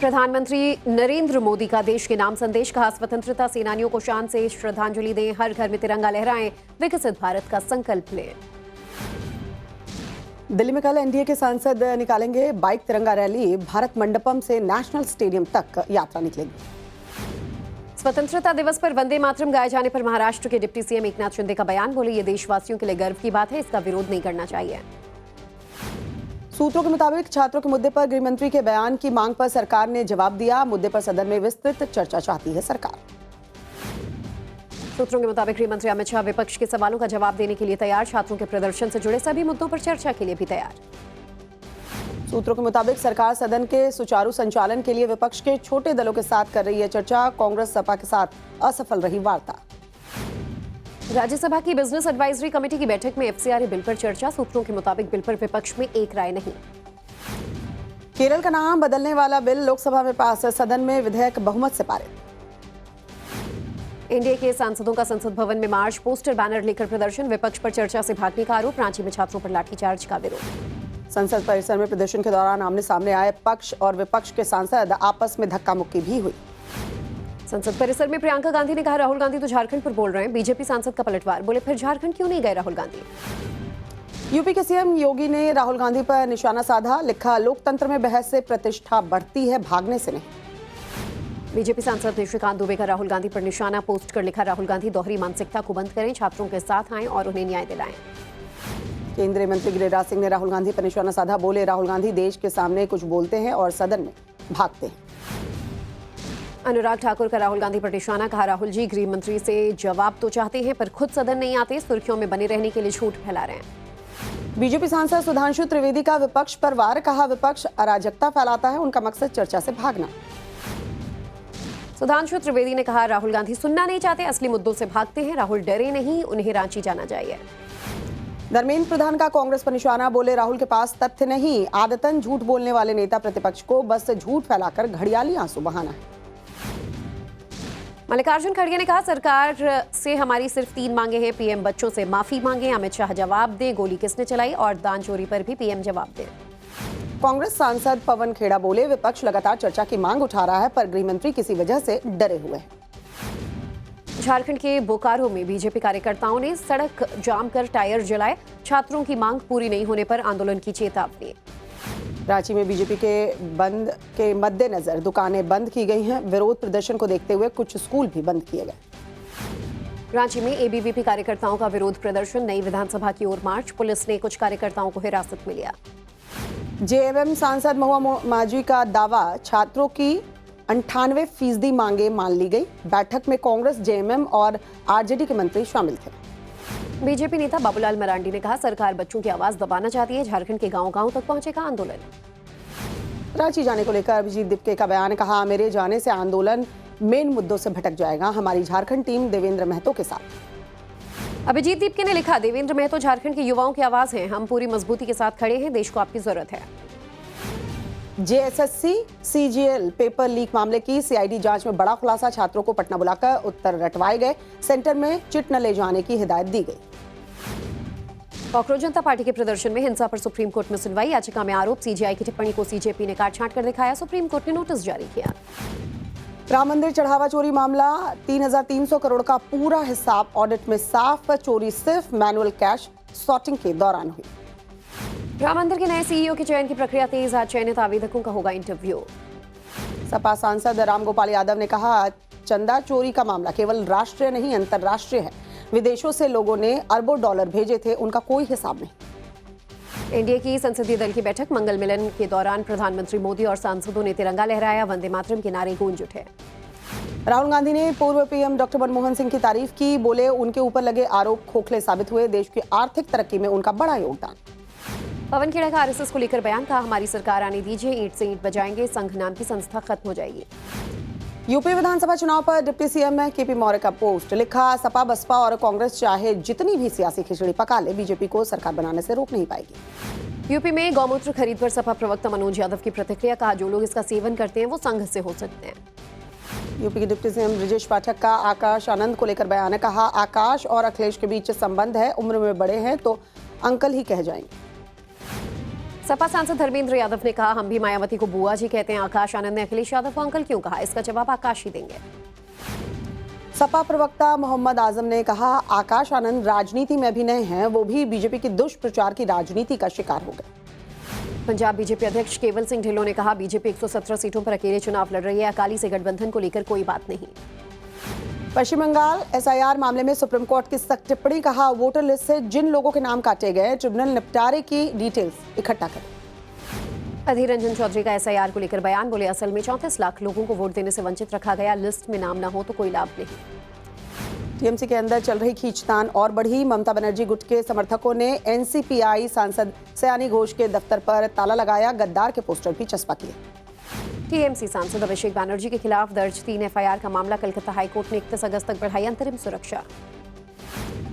प्रधानमंत्री नरेंद्र मोदी का देश के नाम संदेश, कहा स्वतंत्रता सेनानियों को शान से श्रद्धांजलि दें, हर घर में तिरंगा लहराएं, विकसित भारत का संकल्प लें। दिल्ली में कल एनडीए के सांसद निकालेंगे बाइक तिरंगा रैली, भारत मंडपम से नेशनल स्टेडियम तक यात्रा निकलेगी। स्वतंत्रता दिवस पर वंदे मातरम गाए जाने पर महाराष्ट्र के डिप्टी सीएम एकनाथ शिंदे का बयान, बोले ये देशवासियों के लिए गर्व की बात है, इसका विरोध नहीं करना चाहिए। सूत्रों के मुताबिक छात्रों के मुद्दे पर गृहमंत्री के बयान की मांग पर सरकार ने जवाब दिया, मुद्दे पर सदन में विस्तृत चर्चा चाहती है सरकार। सूत्रों के मुताबिक गृहमंत्री अमित शाह विपक्ष के सवालों का जवाब देने के लिए तैयार, छात्रों के प्रदर्शन से जुड़े सभी मुद्दों पर चर्चा के लिए भी तैयार। सूत्रों के मुताबिक सरकार सदन के सुचारू संचालन के लिए विपक्ष के छोटे दलों के साथ कर रही है चर्चा, कांग्रेस सपा के साथ असफल रही वार्ता। राज्यसभा की बिजनेस एडवाइजरी कमेटी की बैठक में एफसीआरए बिल पर चर्चा, सूत्रों के मुताबिक बिल पर विपक्ष में एक राय नहीं। केरल का नाम बदलने वाला बिल लोकसभा में पास, सदन में विधेयक बहुमत से पारित। एनडीए के सांसदों का संसद भवन में मार्च, पोस्टर बैनर लेकर प्रदर्शन, विपक्ष पर चर्चा से भागने का आरोप, रांची में छात्रों पर लाठीचार्ज का विरोध। संसद परिसर में प्रदर्शन के दौरान आमने सामने आए पक्ष और विपक्ष के सांसद, आपस में धक्का मुक्की भी हुई। संसद परिसर में प्रियंका गांधी ने कहा राहुल गांधी तो झारखंड पर बोल रहे हैं, बीजेपी सांसद का पलटवार, बोले फिर झारखंड क्यों नहीं गए राहुल गांधी। यूपी के सीएम योगी ने राहुल गांधी पर निशाना साधा, लिखा लोकतंत्र में बहस से प्रतिष्ठा बढ़ती है, भागने से नहीं। बीजेपी सांसद निशिकांत दुबे का राहुल गांधी पर निशाना, पोस्ट कर लिखा राहुल गांधी दोहरी मानसिकता को बंद करें, छात्रों के साथ आएं और उन्हें न्याय दिलाएं। केंद्रीय मंत्री गिरिराज सिंह ने राहुल गांधी पर निशाना साधा, बोले राहुल गांधी देश के सामने कुछ बोलते हैं और सदन में भागते हैं। अनुराग ठाकुर का राहुल गांधी पर निशाना, कहा राहुल जी गृह मंत्री से जवाब तो चाहते हैं पर खुद सदन नहीं आते, सुर्खियों में बने रहने के लिए झूठ फैला रहे हैं। बीजेपी सांसद सुधांशु त्रिवेदी का विपक्ष पर वार, कहा विपक्ष अराजकता फैलाता है, उनका मकसद चर्चा से भागना। सुधांशु त्रिवेदी ने कहा राहुल गांधी सुनना नहीं चाहते, असली मुद्दों से भागते हैं, राहुल डरे नहीं, उन्हें रांची जाना चाहिए। धर्मेंद्र प्रधान का कांग्रेस पर निशाना, बोले राहुल के पास तथ्य नहीं, आदतन झूठ बोलने वाले नेता प्रतिपक्ष को बस झूठ फैलाकर घड़ियाली आंसू बहाना है। मल्लिकार्जुन खड़गे ने कहा सरकार से हमारी सिर्फ 3 मांगे हैं, पीएम बच्चों से माफी मांगे, अमित शाह जवाब दें, गोली किसने चलाई और दान चोरी पर भी पीएम जवाब दें। कांग्रेस सांसद पवन खेड़ा बोले विपक्ष लगातार चर्चा की मांग उठा रहा है पर गृहमंत्री किसी वजह से डरे हुए हैं। झारखंड के बोकारो में बीजेपी कार्यकर्ताओं ने सड़क जाम कर टायर जलाए, छात्रों की मांग पूरी नहीं होने पर आंदोलन की चेतावनी। रांची में बीजेपी के बंद के मद्देनजर दुकानें बंद की गई हैं, विरोध प्रदर्शन को देखते हुए कुछ स्कूल भी बंद किए गए। रांची में एबीवीपी कार्यकर्ताओं का विरोध प्रदर्शन, नई विधानसभा की ओर मार्च, पुलिस ने कुछ कार्यकर्ताओं को हिरासत में लिया। जेएमएम सांसद महुआ मांझी का दावा, छात्रों की 98% मांगे मान ली गई, बैठक में कांग्रेस, जेएमएम और आरजेडी के मंत्री शामिल थे। बीजेपी नेता बाबूलाल मरांडी ने कहा सरकार बच्चों की आवाज दबाना चाहती है, झारखंड के गांव-गांव तक पहुंचेगा आंदोलन। रांची जाने को लेकर अभिजीत दिपके का बयान, कहा मेरे जाने से आंदोलन मेन मुद्दों से भटक जाएगा, हमारी झारखंड टीम देवेंद्र महतो के साथ। अभिजीत दिपके ने लिखा देवेंद्र महतो झारखंड के युवाओं की आवाज हैं, हम पूरी मजबूती के साथ खड़े हैं, देश को आपकी जरूरत है। जेएसएससी सीजीएल पेपर लीक मामले की सीआईडी जांच में बड़ा खुलासा, छात्रों को पटना बुलाकर उत्तर रटवाए गए, सेंटर में चिट न ले जाने की हिदायत दी गई। कांग्रेस जनता पार्टी के प्रदर्शन में हिंसा पर सुप्रीम कोर्ट में सुनवाई, याचिका में आरोप, सीजीआई की टिप्पणी को सीजेपी ने काट छांट कर दिखाया, सुप्रीम कोर्ट ने नोटिस जारी किया। राम मंदिर चढ़ावा चोरी मामला, 3,300 करोड़ का पूरा हिसाब ऑडिट में साफ, चोरी सिर्फ मैनुअल कैश सॉर्टिंग के दौरान हुई। राम मंदिर के नए सीईओ की चयन की प्रक्रिया तेज, आज चयनित आवेदकों का होगा इंटरव्यू। सपा सांसद रामगोपाल यादव ने कहा चंदा चोरी का मामला केवल राष्ट्रीय नहीं अंतर्राष्ट्रीय है, विदेशों से लोगों ने अरबों डॉलर भेजे थे, उनका कोई हिसाब नहीं। एनडीए की संसदीय दल की बैठक, मंगल मिलन के दौरान प्रधानमंत्री मोदी और सांसदों ने तिरंगा लहराया, वंदे मातरम के नारे गूंज उठे। राहुल गांधी ने पूर्व पीएम डॉक्टर मनमोहन सिंह की तारीफ की, बोले उनके ऊपर लगे आरोप खोखले साबित हुए, देश की आर्थिक तरक्की में उनका बड़ा योगदान। पवन खेड़ा का आरएसएस को लेकर बयान, कहा हमारी सरकार आने दीजिए, ईंट से ईंट बजाएंगे, संघ नाम की संस्था खत्म हो जाएगी। यूपी विधानसभा चुनाव पर डिप्टी सीएम केपी मौर्य का पोस्ट, लिखा सपा बसपा और कांग्रेस चाहे जितनी भी सियासी खिचड़ी पका ले, बीजेपी को सरकार बनाने से रोक नहीं पाएगी। यूपी में गौमूत्र खरीद पर सपा प्रवक्ता मनोज यादव की प्रतिक्रिया, कहा जो लोग इसका सेवन करते हैं वो संघ से हो सकते हैं। यूपी के डिप्टी सीएम ब्रजेश पाठक का आकाश आनंद को लेकर बयान है, कहा आकाश और अखिलेश के बीच संबंध है, उम्र में बड़े हैं तो अंकल ही कह जाएंगे। सपा सांसद धर्मेंद्र यादव ने कहा, हम भी मायावती को बुआ जी कहते हैं। आकाश आनंद ने अखिलेश यादव को अंकल क्यों कहा, इसका जवाब आकाश ही देंगे। सपा प्रवक्ता मोहम्मद आजम ने कहा, आकाश आनंद राजनीति में भी नए हैं, वो भी बीजेपी के दुष्प्रचार की राजनीति का शिकार हो गए। पंजाब बीजेपी अध्यक्ष केवल सिंह ढिल्लों ने कहा, बीजेपी 117 सीटों पर अकेले चुनाव लड़ रही है, अकाली से गठबंधन को लेकर कोई बात नहीं। पश्चिम बंगाल एसआईआर मामले में सुप्रीम कोर्ट की सख्त टिप्पणी, कहा वोटर लिस्ट से जिन लोगों के नाम काटे गए ट्रिब्यूनल निपटारे की डिटेल्स इकट्ठा करें। अधीर रंजन चौधरी का एसआईआर को लेकर बयान, बोले असल में 34 लाख लोगों को वोट देने से वंचित रखा गया, लिस्ट में नाम न हो तो कोई लाभ नहीं। टीएमसी के अंदर चल रही खींचतान और बढ़ी, ममता बनर्जी गुट के समर्थकों ने एनसीपीआई सांसद सयानी घोष के दफ्तर पर ताला लगाया, गद्दार के पोस्टर भी चस्पा किए। टीएमसी सांसद अभिषेक बैनर्जी के खिलाफ दर्ज 3 एफआईआर का मामला, कलकत्ता हाईकोर्ट ने 31 अगस्त तक बढ़ाई अंतरिम सुरक्षा।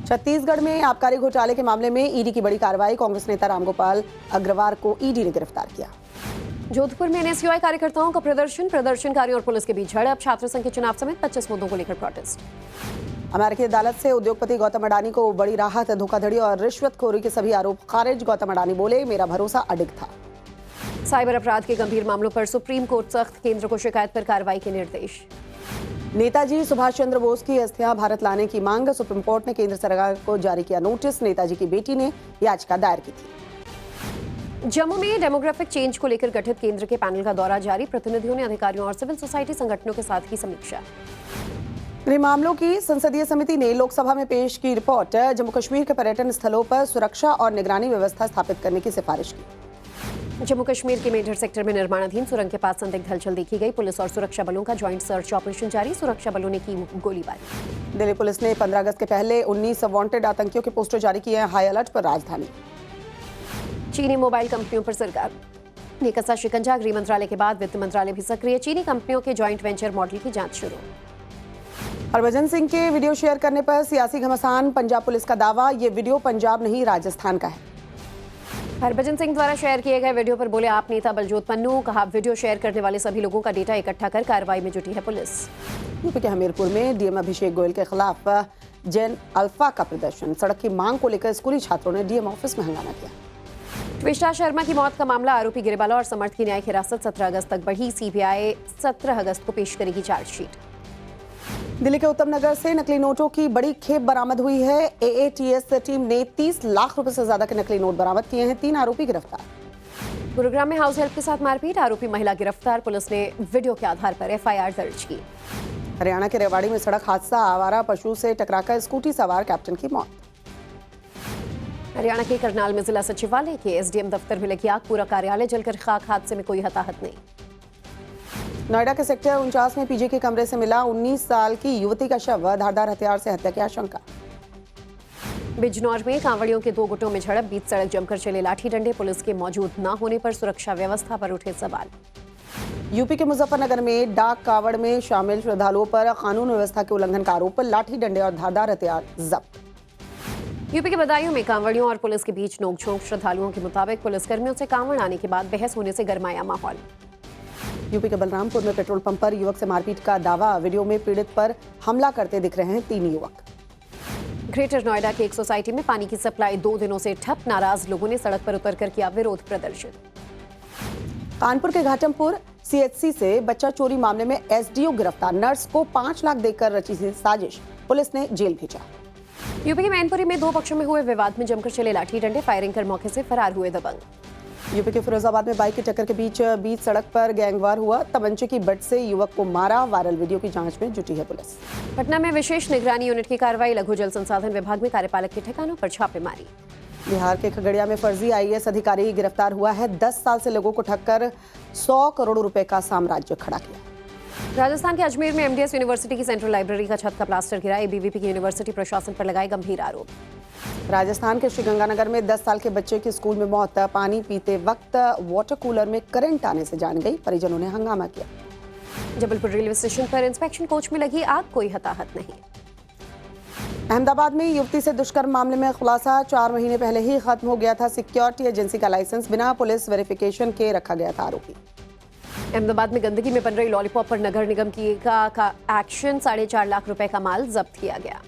छत्तीसगढ़ में आबकारी घोटाले के मामले में ईडी की बड़ी कार्रवाई, कांग्रेस नेता रामगोपाल अग्रवाल को ईडी ने गिरफ्तार किया। जोधपुर में एनएसयूआई कार्यकर्ताओं का प्रदर्शनकारियों और पुलिस के बीच झड़प, छात्र संघ के चुनाव समेत 25 मुद्दों को लेकर प्रोटेस्ट। अमेरिकी अदालत से उद्योगपति गौतम अडानी को बड़ी राहत, धोखाधड़ी और रिश्वतखोरी के सभी आरोप खारिज। गौतम अडानी बोले, मेरा भरोसा अडिग था। साइबर अपराध के गंभीर मामलों पर सुप्रीम कोर्ट सख्त, केंद्र को शिकायत पर कार्रवाई के निर्देश। नेताजी सुभाष चंद्र बोस की अस्थियां भारत लाने की मांग, सुप्रीम कोर्ट ने केंद्र सरकार को जारी किया नोटिस, नेताजी की बेटी ने याचिका दायर की थी। जम्मू में डेमोग्राफिक चेंज को लेकर गठित केंद्र के पैनल का दौरा जारी, प्रतिनिधियों ने अधिकारियों और सिविल सोसाइटी संगठनों के साथ की समीक्षा। गृह मामलों की संसदीय समिति ने लोकसभा में पेश की रिपोर्ट, जम्मू कश्मीर के पर्यटन स्थलों पर सुरक्षा और निगरानी व्यवस्था स्थापित करने की सिफारिश की। जम्मू कश्मीर के मेढर सेक्टर में निर्माणाधीन सुरंग के पास संदिग्ध हलचल देखी गई, पुलिस और सुरक्षा बलों का ज्वाइंट सर्च ऑपरेशन जारी, सुरक्षा बलों ने की गोलीबारी। दिल्ली पुलिस ने 15 अगस्त के पहले 19 वांटेड आतंकियों के पोस्टर जारी किए हैं, हाई अलर्ट पर राजधानी। चीनी मोबाइल कंपनियों पर सरकार ने कसा शिकंजा, गृह मंत्रालय के बाद वित्त मंत्रालय भी सक्रिय, चीनी कंपनियों के ज्वाइंट वेंचर मॉडल की जांच शुरू। हरभजन सिंह के वीडियो शेयर करने पर सियासी घमासान, पंजाब पुलिस का दावा, ये वीडियो पंजाब नहीं राजस्थान का है। हरभजन सिंह द्वारा शेयर किए गए वीडियो पर बोले आप नेता बलजोत पन्नू, कहा वीडियो शेयर करने वाले सभी लोगों का डेटा इकट्ठा कर कार्रवाई में जुटी है पुलिस। यूपी के हमीरपुर में डीएम अभिषेक गोयल के खिलाफ जैन अल्फा का प्रदर्शन, सड़क की मांग को लेकर स्कूली छात्रों ने डीएम ऑफिस में हंगामा किया। विष्टा शर्मा की मौत का मामला, आरोपी गिरिबाला और समर्थ की न्यायिक हिरासत 17 अगस्त तक बढ़ी, सीबीआई 17 अगस्त को पेश करेगी चार्जशीट। दिल्ली के उत्तम नगर से नकली नोटों की बड़ी खेप बरामद हुई है, एएटीएस टीम ने 30 लाख रुपए से ज्यादा के नकली नोट बरामद किए हैं, 3 आरोपी गिरफ्तार। गुरुग्राम में हाउस हेल्प के साथ मारपीट, आरोपी महिला गिरफ्तार, पुलिस ने वीडियो के आधार पर एफआईआर दर्ज की। हरियाणा के रेवाड़ी में सड़क हादसा, आवारा पशु से टकराकर स्कूटी सवार कैप्टन की मौत। हरियाणा के करनाल में जिला सचिवालय के एसडीएम दफ्तर में लगी आग, पूरा कार्यालय जलकर खाक, हादसे में कोई हताहत नहीं। नोएडा के सेक्टर 49 में पीजी के कमरे से मिला 19 साल की युवती का शव, धारदार हथियार से हत्या की आशंका। बिजनौर में कांवड़ियों के 2 गुटों में झड़प, बीच सड़क जमकर चले लाठी डंडे, पुलिस के मौजूद न होने पर सुरक्षा व्यवस्था पर उठे सवाल। यूपी के मुजफ्फरनगर में डाक कावड़ में शामिल श्रद्धालुओं पर कानून व्यवस्था के उल्लंघन का आरोप, लाठी डंडे और धारदार हथियार जब्त। यूपी के बदायूं में कांवड़ियों और पुलिस के बीच नोकझोंक, श्रद्धालुओं के मुताबिक पुलिसकर्मियों से कांवड़ आने के बाद बहस होने से गरमाया माहौल। यूपी के बलरामपुर में पेट्रोल पंप पर युवक से मारपीट का दावा, वीडियो में पीड़ित पर हमला करते दिख रहे हैं 3 युवक। ग्रेटर नोएडा की एक सोसाइटी में पानी की सप्लाई 2 दिनों से ठप, नाराज लोगों ने सड़क पर उतरकर किया विरोध प्रदर्शन। कानपुर के घाटमपुर सीएचसी से बच्चा चोरी मामले में एसडीओ गिरफ्तार, नर्स को 5 लाख देकर रची थी साजिश, पुलिस ने जेल भेजा। यूपी के मैनपुरी में 2 पक्षों में हुए विवाद में जमकर चले लाठी डंडे, फायरिंग कर मौके से फरार हुए दबंग। यूपी के फिरोजाबाद में बाइक की टक्कर के बीच सड़क पर गैंगवार हुआ, तमंचे की बट से युवक को मारा, वायरल वीडियो की जांच में जुटी है पुलिस। पटना में विशेष निगरानी यूनिट की कार्रवाई, लघु जल संसाधन विभाग में कार्यपालक के ठिकानों पर छापेमारी। बिहार के खगड़िया में फर्जी आईएएस अधिकारी गिरफ्तार हुआ है, 10 साल से लोगों को ठगकर 100 करोड़ रुपए का साम्राज्य खड़ा किया। राजस्थान के अजमेर में एमडीएस यूनिवर्सिटी की सेंट्रल लाइब्रेरी का छत का प्लास्टर गिरा, एबीवीपी की यूनिवर्सिटी प्रशासन पर लगाए गंभीर आरोप। राजस्थान के श्रीगंगानगर में 10 साल के बच्चे की स्कूल में मौत, पानी पीते वक्त वाटर कूलर में करंट आने से जान गई, परिजनों ने हंगामा किया। जबलपुर रेलवे स्टेशन पर इंस्पेक्शन कोच में लगी आग, कोई हताहत नहीं। अहमदाबाद में युवती से दुष्कर्म मामले में खुलासा, 4 महीने पहले ही खत्म हो गया था सिक्योरिटी एजेंसी का लाइसेंस, बिना पुलिस वेरिफिकेशन के रखा गया था आरोपी। अहमदाबाद में गंदगी में बन रही लॉलीपॉप पर नगर निगम की का एक्शन, 4.5 लाख रुपए का माल जब्त किया गया।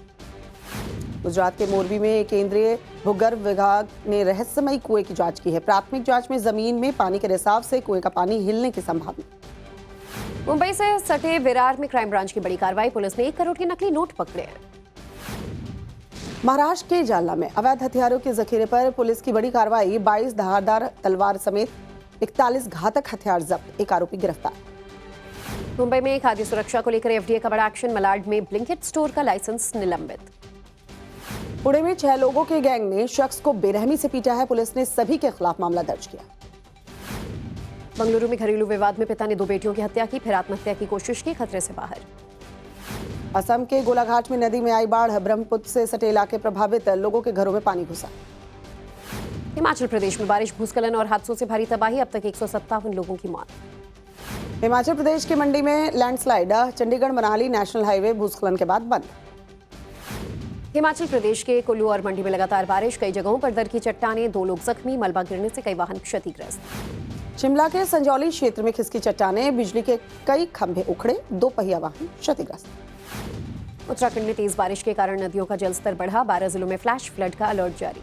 गुजरात के मोरबी में केंद्रीय भूगर्भ विभाग ने रहस्यमयी कुएं की जांच की है। प्राथमिक जांच में जमीन में पानी के रिसाव से कुएं का पानी हिलने की संभावना। मुंबई से सटे विरार में क्राइम ब्रांच की बड़ी कार्रवाई, पुलिस ने 1 करोड़ के नकली नोट पकड़े हैं। महाराष्ट्र के जालना में अवैध हथियारों के जखीरे पर पुलिस की बड़ी कार्रवाई, 22 धारदार तलवार समेत 41 घातक हथियार जब्त, 1 आरोपी गिरफ्तार। मुंबई में खाद्य सुरक्षा को लेकर एफडीए का बड़ा एक्शन, मलाड में ब्लिंकिट स्टोर का लाइसेंस निलंबित। पुणे में 6 लोगों के गैंग ने शख्स को बेरहमी से पीटा है, पुलिस ने सभी के खिलाफ मामला दर्ज किया। बंगलुरु में घरेलू विवाद में पिता ने 2 बेटियों की हत्या की, फिर आत्महत्या की कोशिश की, खतरे से बाहर। असम के गोलाघाट में नदी में आई बाढ़, ब्रह्मपुत्र से सटे इलाके प्रभावित, लोगों के घरों में पानी घुसा। हिमाचल प्रदेश में बारिश, भूस्खलन और हादसों से भारी तबाही, अब तक 157 लोगों की मौत। हिमाचल प्रदेश की मंडी में landslide, Chandigarh Manali national highway भूस्खलन के बाद बंद। हिमाचल प्रदेश के कुल्लू और मंडी में लगातार बारिश, कई जगहों पर दर की चट्टानें, 2 लोग जख्मी, मलबा गिरने से कई वाहन क्षतिग्रस्त। शिमला के संजौली क्षेत्र में खिसकी चट्टानें, बिजली के कई खंभे उखड़े, 2 पहिया वाहन क्षतिग्रस्त। उत्तराखंड में तेज बारिश के कारण नदियों का जलस्तर बढ़ा, 12 जिलों में फ्लैश फ्लड का अलर्ट जारी।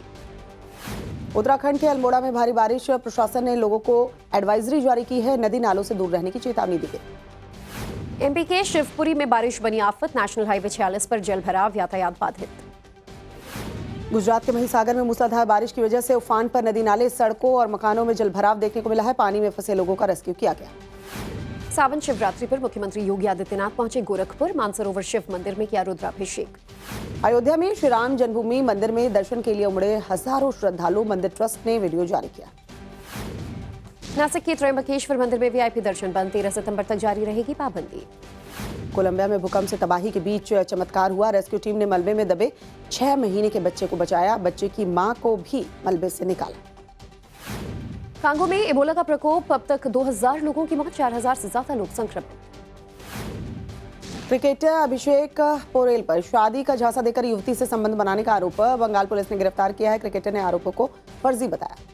उत्तराखंड के अल्मोड़ा में भारी बारिश, प्रशासन ने लोगों को एडवाइजरी जारी की है, नदी नालों से दूर रहने की चेतावनी दी गई। एमपी के शिवपुरी में बारिश बनी आफत, नेशनल हाईवे 46 पर जल भराव, यातायात बाधित। गुजरात के महिसागर में मूसलाधार बारिश की वजह से उफान पर नदी नाले, सड़कों और मकानों में जल भराव देखने को मिला है, पानी में फंसे लोगों का रेस्क्यू किया गया। सावन शिवरात्रि पर मुख्यमंत्री योगी आदित्यनाथ पहुंचे गोरखपुर, मानसरोवर शिव मंदिर में किया रुद्राभिषेक। अयोध्या में श्री राम जन्मभूमि मंदिर में दर्शन के लिए उमड़े हजारों श्रद्धालु, मंदिर ट्रस्ट ने वीडियो जारी किया। नासिक के त्रयंबकेश्वर मंदिर में वीआईपी दर्शन बंद, 13 सितंबर तक जारी रहेगी पाबंदी। कोलंबिया में भूकंप से तबाही के बीच चमत्कार हुआ, रेस्क्यू टीम ने मलबे में दबे 6 महीने के बच्चे को बचाया, बच्चे की मां को भी मलबे से निकाला। कांगो में इबोला का प्रकोप, अब तक 2000 लोगों की मौत, 4000 से ज्यादा लोग संक्रमित। क्रिकेटर अभिषेक पोरेल पर शादी का झांसा देकर युवती से संबंध बनाने का आरोप, बंगाल पुलिस ने गिरफ्तार किया है। क्रिकेटर ने आरोपों को फर्जी बताया।